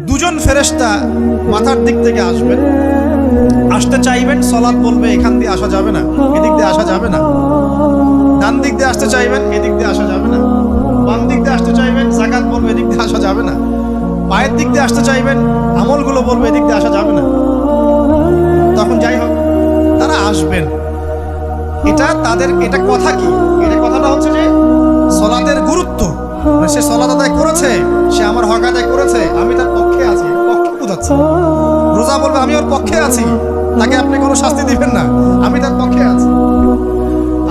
দুজন ফেরেশতা মাথার দিক থেকে আসবেন, আসতে চাইবেন, সালাত বলবে এখান দিয়ে আসা যাবে না, এদিক দিয়ে আসা যাবে না। ডান দিক দিয়ে আসতে চাইবেন, এদিক দিয়ে আসা যাবে না। বাম দিক দিয়ে আসতে চাইবেন, যাকাত বলবে এদিক দিয়ে আসা যাবে না। পায়ের দিক দিয়ে আসতে চাইবেন, আমলগুলো বলবে এদিক দিয়ে আসা যাবে না। তখন যাই হোক তারা আসবেন। এটা কথা কি? এটা কথাটা হচ্ছে যে সালাতের গুরুত্ব, সে সালাত আদায় করেছে, সে আমার হক আদায় করেছে, আমি তার পক্ষে আছি, পক্ষে বোঝাচ্ছে। রোজা বলবে আমি ওর পক্ষে আছি, তাকে আপনি কোনো শাস্তি দিবেন না, আমি তার পক্ষে আছি।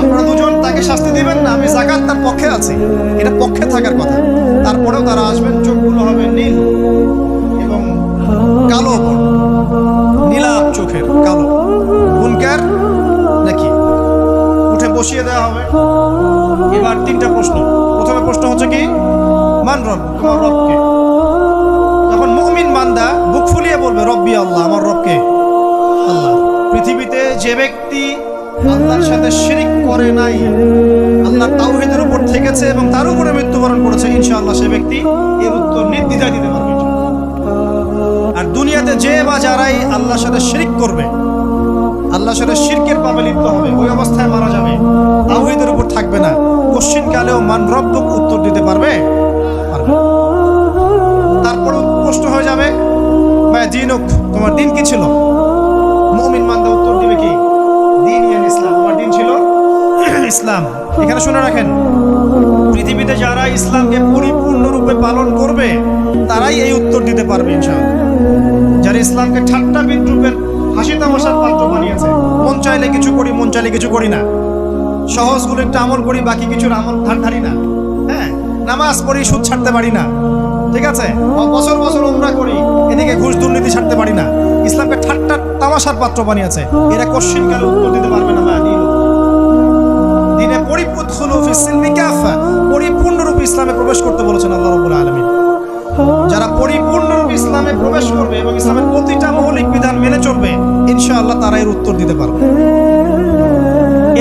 আপনারা দুজন তাকে শাস্তি দিবেন না, আমি যাকাত তার পক্ষে আছি। এটা পক্ষে থাকার কথা। তারপরেও তারা আসবেন, চোখগুলো হবে নীল এবং কালো, নীলাভ চোখের, কালো। মুনকার নাকি উঠে বসিয়ে দেওয়া হবে। এবার তিনটা প্রশ্ন। প্রথমে প্রশ্ন হচ্ছে কি, মান রব, তোমার রবকে? তখন মুমিন বান্দা বুক ফুলিয়ে বলবে রব্বি আল্লাহ, আমার রবকে আল্লাহ। পৃথিবীতে যে ব্যক্তি আল্লাহর সাথে শিরিক করে নাই, আল্লাহর তাওহীদের উপর থেকেছে এবং তার উপরে মৃত্যুবরণ করেছে, ইনশাআল্লাহ সে ব্যক্তি এর উত্তর নির্দ্বিধায় দিতে পারবে। আর দুনিয়াতে যে বা যারাই আল্লাহর সাথে শিরিক করবে, আল্লাহর সাথে শিরকের পাপে লিপ্ত হবে, ওই অবস্থায় মারা যাবে, তাওহীদের উপর থাকবে না, কোশ্চিন কালেও মান রব্বুক উত্তর দিতে পারবে। তারপর প্রশ্ন হয়ে যাবে মা দিনুক, তোমার দিন কি ছিল? মুমিন বান্দা উত্তর দিবে কি, দিন ইসলাম, আমার দিন ছিল ইসলাম। এখানে শুনে রাখেন, পৃথিবীতে যারা ইসলামকে পরিপূর্ণরূপে পালন করবে তারাই এই উত্তর দিতে পারবে ইনশাআল্লাহ। যারা ইসলামকে ঠাট্টা বিদ্রুপের হাসি তামাশার পাত্র বানিয়েছে, মন চাইলে কিছু করি, মন চাইলে কিছু করি না, সহজগুলো একটু আমল করি, বাকি কিছুর আমল ধারি না, হ্যাঁ, নামাজ পড়ি, সুদ ছাড়তে পারি না, ঠিক আছে, বছর বছর উমরা করি, এদিকে ঘুষ দুর্নীতি ছাড়তে পারি না, ইসলামকে ঠাট্টা তামাশার পাত্র বানিয়েছে, এরা কোশ্চিন কালে উত্তর দিতে পারবে না। দিনে পরিপূর্ণরূপে ইসলামে প্রবেশ করতে বলেছেন আল্লাহ রাব্বুল আলামিন। যারা পরিপূর্ণরূপে ইসলামে প্রবেশ করবে এবং ইসলামের প্রতিটা মৌলিক বিধান মেনে চলবে, ইনশাআল্লাহ তারা এর উত্তর দিতে পারবে।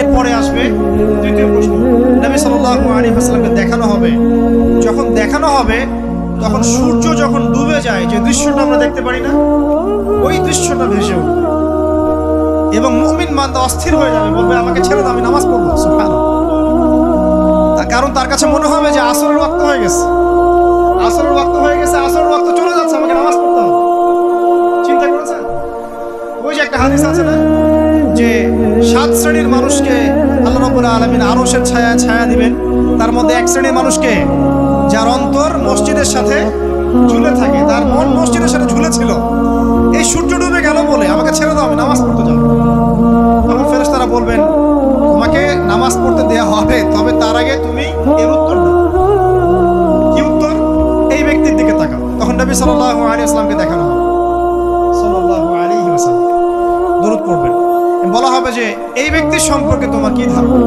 এরপরে আসবে দ্বিতীয় প্রশ্ন। নবী সাল্লাল্লাহু আলাইহি ওয়াসাল্লামকে দেখানো হবে, যখন দেখানো হবে তখন সূর্য যখন ডুবে যায়, যে দৃশ্যটা আমরা দেখতে পারি না, ওই দৃশ্যটা ভেসে উঠবে এবং মুমিন বান্দা অস্থির হয়ে যাবে, বলবে আমাকে ছেড়ে দাও, আমি নামাজ পড়বো। সুবহানাল্লাহ। তার কারণ তার কাছে মনে হবে যে আসরের ওয়াক্ত হয়ে গেছে, আসরের ওয়াক্ত হয়ে গেছে, আসরের ওয়াক্ত চলে যাচ্ছে, আমাকে নামাজ পড়তে হবে। চিন্তা করেছেন? ওই যে একটা হাদিস আছে না, যে 7 শ্রেণীর মানুষকে আল্লাহ রাব্বুল আলামিন আরশের ছায়ায় ছায়া দিবেন, তার মধ্যে এক শ্রেণীর মানুষকে যার অন্তর মসজিদের সাথে ঝুলে থাকে, তার মন মসজিদের সাথে ঝুলে ছিল, এই সূর্য ডুবে গেল বলে আমাকে ছেড়ে দাও, আমি নামাজ পড়তে যাব। তখন ফেরেশতারা বলবেন তোমাকে নামাজ পড়তে দেয়া হবে, তবে তার আগে তুমি এর উত্তর দাও। কি উত্তর? এই ব্যক্তির দিকে তাকাও। তখন নবী সাল্লাল্লাহু আলাইহি ওয়াসাল্লামকে দেখানো হবে, সাল্লাল্লাহু আলাইহি ওয়াসাল্লাম দরুদ পড়বেন, বলা হবে যে এই ব্যক্তির সম্পর্কে তোমার কি ধারণা?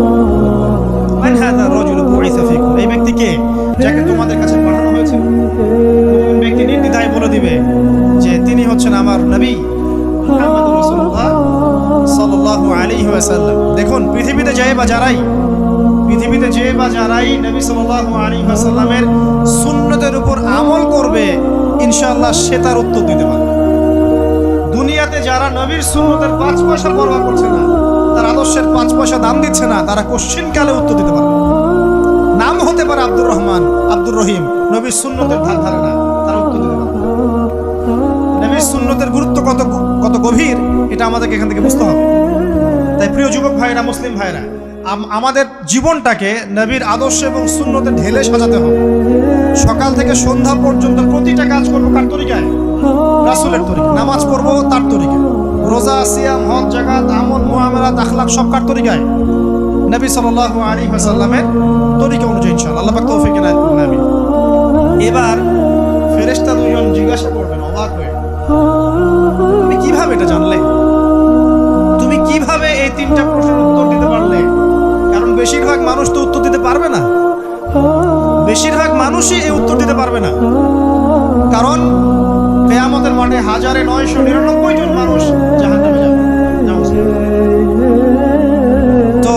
মান হাযা রাজুলু বুইসা ফিকুম, এই ব্যক্তি কে, যাকে তোমাদের কাছে পাঠানো হয়েছে? কোন ব্যক্তি নির্দ্বিধায় বলে দিবে যে তিনি হচ্ছেন আমার নবী মুহাম্মদুর রাসূলুল্লাহ সাল্লাল্লাহু আলাইহি ওয়াসাল্লাম। দেখুন, পৃথিবীতে যে বা যারাই নবী সাল্লাল্লাহু আলাইহি ওয়াসাল্লামের সুন্নতের উপর আমল করবে, ইনশাআল্লাহ সে তার উত্তর দিতে পারবে। দুনিয়াতে যারা নবীর সুন্নতের 5 পয়সা পরোয়া করছে না, তার আদর্শের 5 পয়সা দাম দিচ্ছে না, তারা কোশ্চিন কালে উত্তর দিতে পারবে। নাম হতে পারে আব্দুর রহমান, আব্দুর রহিম, নবীর সুন্নতের ধার ধারে না, তারা উত্তর দিতে পারবে। নবীর সুন্নতের গুরুত্ব কত গভীর, এটা আমাদেরকে এখান থেকে বুঝতে হবে। তাই প্রিয় যুবক ভাইরা, মুসলিম ভাইরা, আমাদের জীবনটাকে নবীর আদর্শ এবং সুন্নতে ঢেলে সাজাতে হবে। সকাল থেকে সন্ধ্যা পর্যন্ত প্রতিটা কাজ করবো কার তরিকায়? রাসূলের তরিকায়। নামাজ পড়বো তার তরিকায়, রোজা, সিয়াম, হজ, যাকাত, আমল, মুআমালাত, আখলাক সব কার তরিকায়? নবী সাল্লাল্লাহু আলাইহি ওয়াসাল্লামের তরিকা অনুযায়ী ইনশাআল্লাহ। আল্লাহ পাক তৌফিক এনায়েত করুন, আমিন। এবার ফেরেশতা দুজন জিজ্ঞাসা করবেন অবাক হয়ে, তুমি কিভাবে এটা জানলে? তুমি কিভাবে এই 3টা প্রশ্নের উত্তর দিতে পারলে? কারণ বেশিরভাগ মানুষ তো উত্তর দিতে পারবে না, বেশিরভাগ মানুষই এই উত্তর দিতে পারবে না। কারণ কিয়ামতের মাঠে 1999 জন মানুষ জাহান্নামে যাবে। তো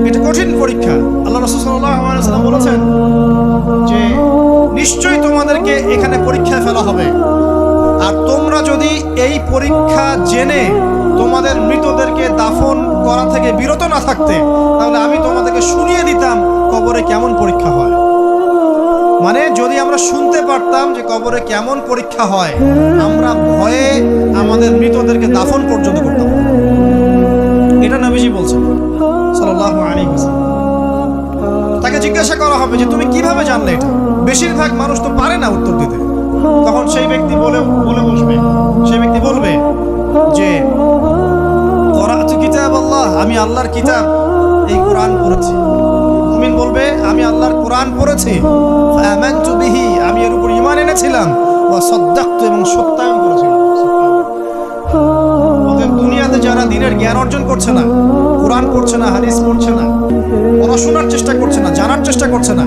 এটা কঠিন পরীক্ষা। আল্লাহ রাসূল সাল্লাল্লাহু আলাইহি ওয়াসাল্লাম বলেছেন যে নিশ্চয়ই তোমাদেরকে এখানে পরীক্ষায় ফেলা হবে। পরীক্ষা জেনে তোমাদের মৃতদেরকে দাফন করা থেকে বিরত না থাকতে, তাহলে আমি তোমাদেরকে শুনিয়ে দিতাম কবরে কেমন পরীক্ষা হয়। মানে যদি আমরা শুনতে পারতাম যে কবরে কেমন পরীক্ষা হয়, আমরা ভয়ে আমাদের মৃতদেরকে দাফন পর্যন্ত করতাম। এটা নবীজি বলছেন সাল্লাল্লাহু আলাইহি ওয়াসাল্লাম। তাকে জিজ্ঞাসা করা হবে যে তুমি কিভাবে জানলে এটা? বেশিরভাগ মানুষ তো পারে না উত্তর দিতে। তখন সেই ব্যক্তি বলে বসবে, সেই ব্যক্তি বলবে যে করাতু কিতাব আল্লাহ, আমি আল্লাহর কিতাব এই কোরআন পড়েছি। মুমিন বলবে আমি আল্লাহর কোরআন পড়েছি, ফাআমানতু বিহি, আমি এর উপর ঈমান এনেছিলাম, ওয়া সাদ্দাকতু, এবং সত্যায়ন করেছিলাম। অতএব দুনিয়াতে যারা দ্বীনের জ্ঞান অর্জন করছে না, কোরআন পড়ছে না, হাদিস পড়ছে না, পড়াশোনার চেষ্টা করছে না, জানার চেষ্টা করছে না,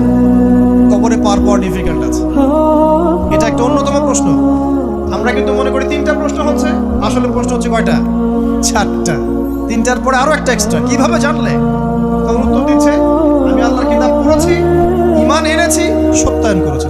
কবরে পাওয়ার ডিফিকাল্ট আছে। এটা একটা অন্যতম প্রশ্ন। আমরা কিন্তু মনে করি 3টা প্রশ্ন হচ্ছে, আসলে প্রশ্ন হচ্ছে কয়টা? 4টা। 3টার পরে আরো একটা এক্সট্রা। কিভাবে জানলে? তখন উত্তর দিচ্ছে আমি আল্লাহর কিতাব পড়েছি, ঈমান এনেছি, সত্যায়ন করেছি।